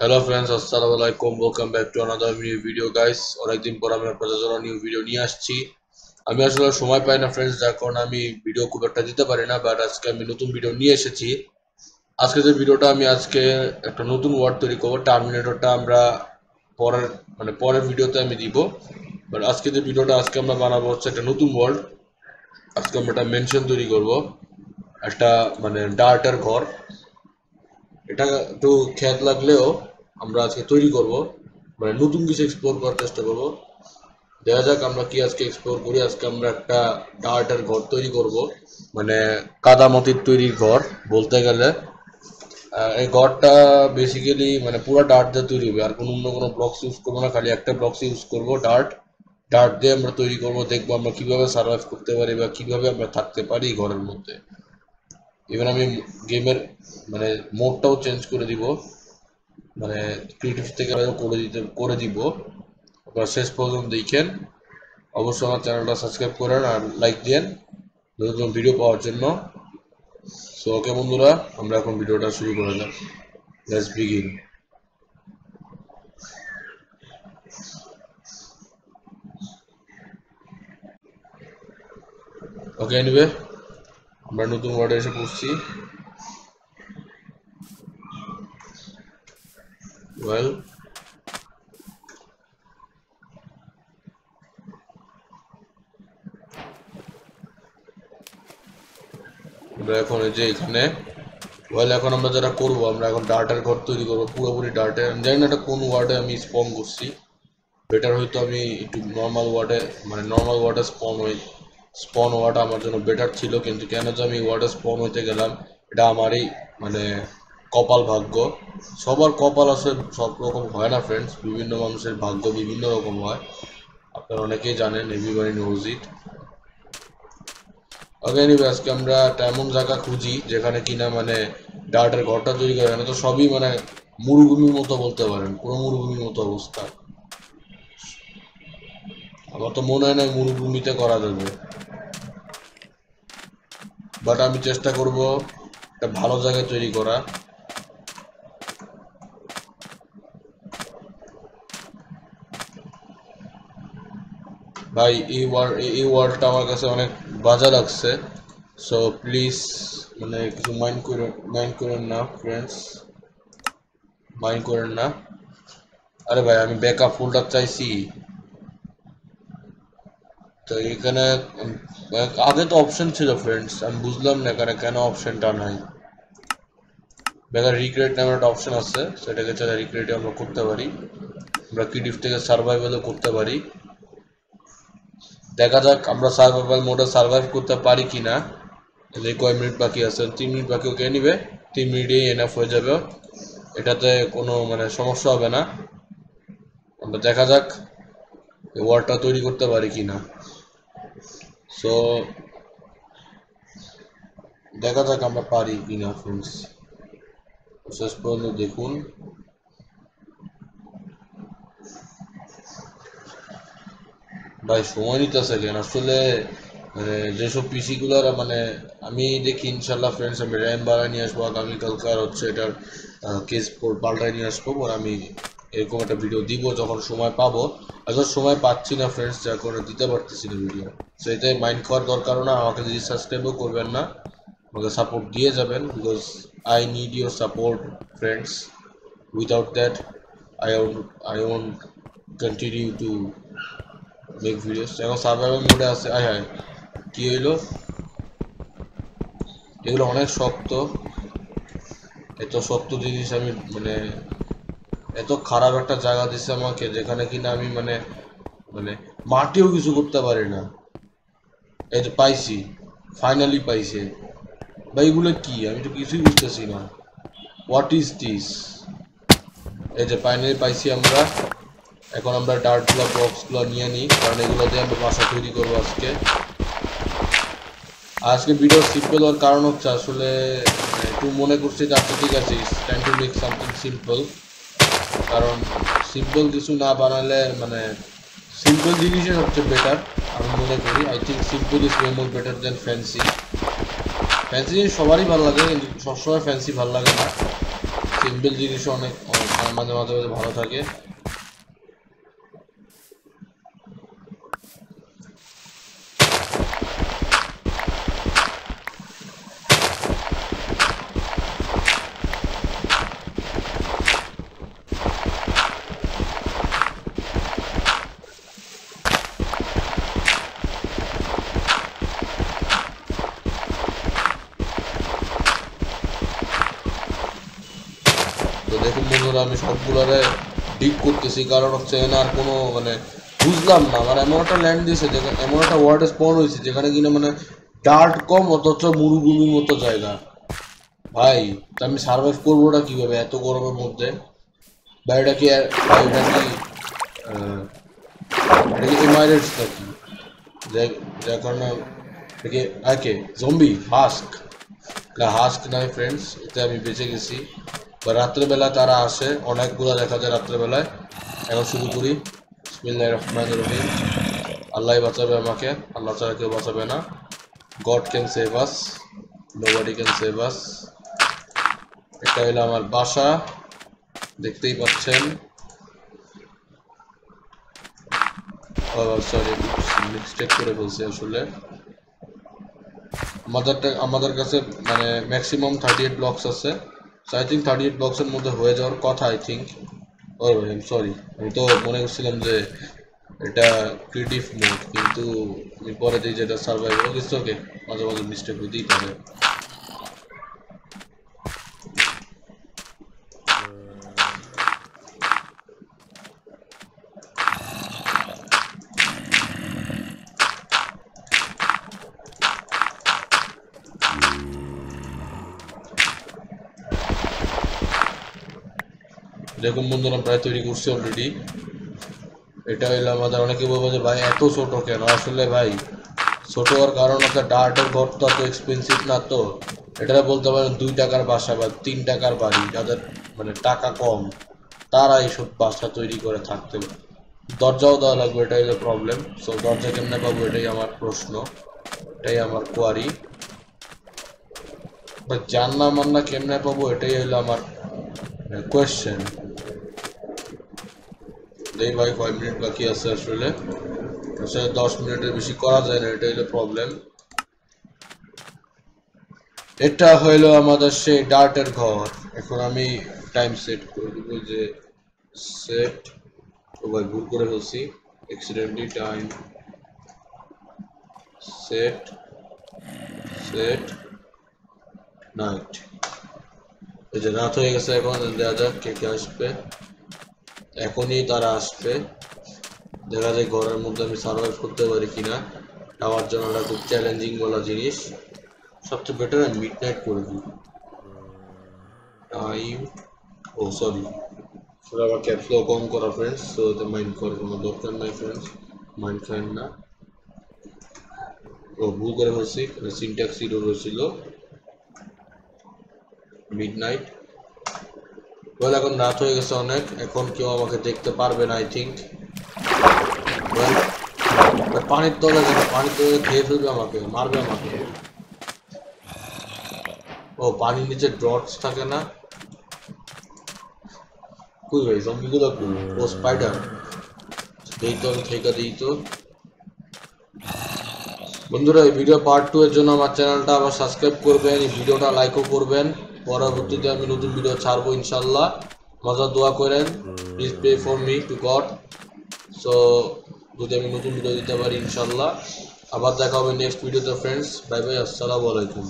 Hello friends, আসসালামু আলাইকুম। Welcome back to another new video guys. অনেকদিন পর আমি আপনাদের জন্য নিউ ভিডিও নিয়ে আসছি। আমি আসলে সময় পাই না ফ্রেন্ডস, যার কারণে আমি ভিডিও খুব একটা দিতে পারি না, বাট আজকে আমি নতুন ভিডিও নিয়ে এসেছি। আজকে যে ভিডিওটা আমি আজকে একটা নতুন ওয়ার্ড তৈরি করবো, টার্মিনেটরটা আমরা পরের পরের ভিডিওতে আমি দিব। বাট আজকে যে ভিডিওটা আজকে আমরা বানাবো হচ্ছে একটা নতুন ওয়ার্ড। আজকে আমরা একটা মেনশন তৈরি করব, একটা ডার্টের ঘর। এটা একটু খ্যাত লাগলেও আমরা আজকে তৈরি করব, নতুন কিছু এক্সপ্লোর করার চেষ্টা করব। দেখা যাক আমরা কি আজকে এক্সপ্লোর করি। আজকে আমরা একটা ডার্টের ঘর তৈরি করব, মানে কাদামাটির তৈরির ঘর বলতে গেলে। এই ঘরটা বেসিক্যালি পুরো ডার্ট দিয়ে তৈরি হবে, আর কোনো অন্য কোনো ব্লকস ইউজ করবো না, খালি একটা ব্লকস ইউজ করবো, ডার্ট। ডার্ট দিয়ে আমরা তৈরি করব, দেখবো আমরা কিভাবে সার্ভাইভ করতে পারি বা কিভাবে আমরা থাকতে পারি ঘরের মধ্যে। ইভেন আমি গেমের মোডটাও চেঞ্জ করে দিব, মানে ক্রিয়েটিভ থেকে করে দিব। আপনারা শেষ পর্যন্ত দেখেন। অবশ্যই আমার চ্যানেলটা সাবস্ক্রাইব করেন আর লাইক দেন নতুন ভিডিও পাওয়ার জন্য। সো ওকে বন্ধুরা, আমরা এখন ভিডিওটা শুরু করে দিলাম। Let's begin. ওকে, এনিওয়ে আমরা নতুন ওয়ার্ডে এসে পড়ছি। ওয়েল, আমরা এখন এই যে এখানে এখন আমরা যেটা করবো, আমরা এখন ডার্টের ঘর তৈরি করবো, পুরোপুরি ডার্টের। আমি জানি না এটা কোন ওয়ার্ডে আমি স্পন করছি। বেটার হয়তো আমি একটু নর্মাল ওয়ার্ডে স্পন হওয়াটা আমার জন্য বেটার ছিল, কিন্তু কেন যে আমি ওয়ার্ডে স্পন হইতে গেলাম, এটা আমারই মানে কপাল ভাগ্য। সবার কপাল আসলে সব রকম হয় না ফ্রেন্ডস, বিভিন্ন মানুষের ভাগ্য বিভিন্ন রকম হয়, আপনারা অনেকেই জানেন, everybody knows it. Okay, anyway আজকে আমরা একটা এমন জায়গা খুঁজি যেখানে কিনা ডার্টের ঘরটা তৈরি করে। এখানে তো সবই মরুভূমির মতো বলতে পারেন, পুরো মরুভূমির মতো অবস্থা। আমার তো মনে হয় না মরুভূমিতে করা যাবে, বাট আমি চেষ্টা করব একটা ভালো জায়গায় তৈরি করা। ভাই এই ওয়ার্ডটা আমার কাছে অনেক বাজে লাগছে। সো প্লিজ কিছু মাইন্ড করেন না ফ্রেন্ডস, মাইন্ড করেন না। আরে ভাই, আমি ব্যাকআপ ফোল্ডার চাইছি। তো এখানে আগে তো অপশন ছিল ফ্রেন্ডস, আমি বুঝলাম না এখানে কেন অপশনটা নাই। বেকার রিক্রিয়েট নামে একটা অপশন আছে, সেটাকে চাইলে রিক্রিয়েট আমরা করতে পারি। আমরা ক্রিয়েটিভ থেকে সার্ভাইভালও করতে পারি। দেখা যাক আমরা সার্ভাইভাল মোডে সার্ভাইভ করতে পারি কিনা। যে কয় মিনিট বাকি আছে, 3 মিনিট বাকি। ওকে, নিবে 3 মিনিটেই এনাফ হয়ে যাবে, এটাতে কোনো সমস্যা হবে না। আমরা দেখা যাক এই ওয়ার্ডটা তৈরি করতে পারি কিনা। সো দেখা যাক আমরা পারি কিনা ফ্রেন্ডস, শেষ পর্যন্ত দেখুন। ভাই সময় নিতেছে কেন আসলে, যেসব পিসি গুলার আমি দেখি ইনশাল্লাহ ফ্রেন্ডস, আমি র্যাম বাড়ায় নিয়ে আসবো আগামীকালকে, আর হচ্ছে এটার কেস পাল্টায় নিয়ে আসবো। আর আমি এরকম একটা ভিডিও দিব যখন সময় পাবো। আসলে সময় পাচ্ছি না ফ্রেন্ডস, যার কারণে দিতে পারতেছি না ভিডিও। সো এটাই মাইন্ড করার দরকার না, আমাকে যদি সাবস্ক্রাইবও করবেন না, আমাকে সাপোর্ট দিয়ে যাবেন, because I need your support friends. Without that I won't continue to make videos. এখন সার্ভাইভাল মোডে আছে। আয় হায়, কি হইলো? এগুলো অনেক শক্ত, এত শক্ত জিনিস আমি এত খারাপ একটা জায়গা দিচ্ছে আমাকে, যেখানে কিনা আমি মানে মাটিও কিছু করতে পারি না। এই যে পাইছি, ফাইনালি পাইছে। ভাই এগুলো কি, আমি তো কিছুই বুঝতেছি না। What is this? এই যে ফাইনালি পাইছি আমরা। এখন আমরা ডার্টগুলো বক্সগুলো নিয়ে নিই, কারণ এগুলো দিয়ে আমরা বাসা তৈরি করবো আজকে। আজকে ভিডিও সিম্পল হওয়ার কারণ হচ্ছে আসলে একটু মনে করছি যে আচ্ছা ঠিক আছে, it's time to make something simple. কারণ সিম্পল কিছু না বানালে সিম্পল জিনিসই সবচেয়ে বেটার আমি মনে করি। I think simple is way more better then fancy. Fancy জিনিস সবারই ভালো লাগে, কিন্তু সবসময় ফ্যান্সি ভালো লাগে না। সিম্পল জিনিসও অনেক মাঝে মাঝে ভালো থাকে। তো দেখুন বন্ধুরা, আমি সবগুলোরে ডিগ করতেছি, কারণ হচ্ছে আর কোনো মানে বুঝলাম না, আমার এমন একটা ল্যান্ড দিয়েছে, যেখানে এমন একটা ওয়ার্ড স্পন হয়েছে যেখানে কিনা মানে ডার্ট কম অথচ মরুভূমির মতো জায়গা। ভাই তা আমি সার্ভাইভ করবোটা কিভাবে এত গরমের মধ্যে? বা এটা কি এটা কি এমাইরেটস নাকি? যার কারণে থেকে ওকে জম্বি হাস্ক, হাস্ক নয় ফ্রেন্ডস, এতে আমি বেঁচে গেছি। বা রাত্রেবেলা তারা আসে, অনেকগুলো দেখা যায় রাত্রেবেলায়। এখন শুরু করি। বিসমিল্লাহির রহমানির রহিম। আল্লাহ বাঁচাবে আমাকে, আল্লাহ ছাড়া কেউ বাঁচাবে না। God can save us, nobody can save us. এটা হলো আমার বাসা, দেখতেই পাচ্ছেন। সরি, মিস্টেক করে বলছি আসলে। আমাদের কাছে মানে ম্যাক্সিমাম 38 ব্লকস আছে। সো আই থিঙ্ক 38 ব্লকসের মধ্যে হয়ে যাওয়ার কথা, আই থিঙ্ক। ও সরি, আমি তো মনে করছিলাম যে এটা ক্রিয়েটিভ মোড, কিন্তু আমি পরে দিই যেটা সার্ভাইভাল। ইটস ওকে, মাঝে মাঝে মিস্টেক হতেই পারে। দেখুন বন্ধুরা, প্রায় তৈরি করছি অলরেডি। এটা হইলো আমাদের, অনেকে বলবো যে ভাই এত ছোট কেন? আসলে ভাই ছোট হওয়ার কারণ হচ্ছে ডার্টের ঘর তো এত এক্সপেন্সিভ না। তো এটা বলতে পারেন 2 টাকার বাসা বা 3 টাকার বাড়ি, যাদের মানে টাকা কম তারা এইসব বাসা তৈরি করে থাকতে। দরজাও দেওয়া লাগবে, এটাই হলো প্রবলেম। সো দরজা কেমনে পাবো, এটাই আমার প্রশ্ন, এটাই আমার কোয়ারি। বা জানলা মান্না কেমনে পাবো, এটাই হলো আমার কোয়েশ্চেন। এই ভাই 5 মিনিট বাকি আছে আসলে 10 মিনিটের বেশি করা যায় না, এটা হলো প্রবলেম। এটা হইলো আমাদের সেই ডার্টের ঘর। এখন আমি টাইম সেট করে দিব, যে সেট, ও ভাই ভুল করে ফেলছি accidentally. Time set, set night. এই যে রাত হয়ে গেছে, এখন দেখা যাক কে কে আসবে। এখনই তারা আসবে, দেখা যায় ঘরের মধ্যে আমি সার্ভাইভ করতে পারি কিনা। আমার জন্য এটা খুব চ্যালেঞ্জিং বলা জিনিস। সবচেয়ে বেটার আমি মিড নাইট করে দিই। টাইম, ও সরি, আবার ক্যাপসুল কম করা ফ্রেন্ডস, তো এতে মাইন্ড করার কোনো দরকার নাই ফ্রেন্ডস, মাইন্ড খান না। ও ভুল করে ফেলছি, সিনট্যাক্স এরর হয়েছিল। মিড নাইট বল, এখন রাত হয়ে গেছে অনেক, এখন কেউ আমাকে দেখতে পারবে না আই থিঙ্ক। পানির তলে গেছে, পানির তলে খেয়ে ফেলবে আমাকে, মারবে আমাকে। ও পানির নিচে ডটস থাকে না, কই ভাই জম্বিগুলো কই? ও স্পাইডার, দেই তো আমি থেকে দিই তো। বন্ধুরা, এই ভিডিও পার্ট 2 এর জন্য আমার চ্যানেলটা আবার সাবস্ক্রাইব করবেন, এই ভিডিওটা লাইকও করবেন। পরবর্তীতে আমি নতুন ভিডিও ছাড়বো ইনশাল্লাহ। মজা দোয়া করেন, please pray for me to God. So যদি আমি নতুন ভিডিও দিতে পারি ইনশাল্লাহ। আবার দেখা হবে নেক্সট ভিডিওতে ফ্রেন্ডস। বাই বাই, আসসালামু আলাইকুম।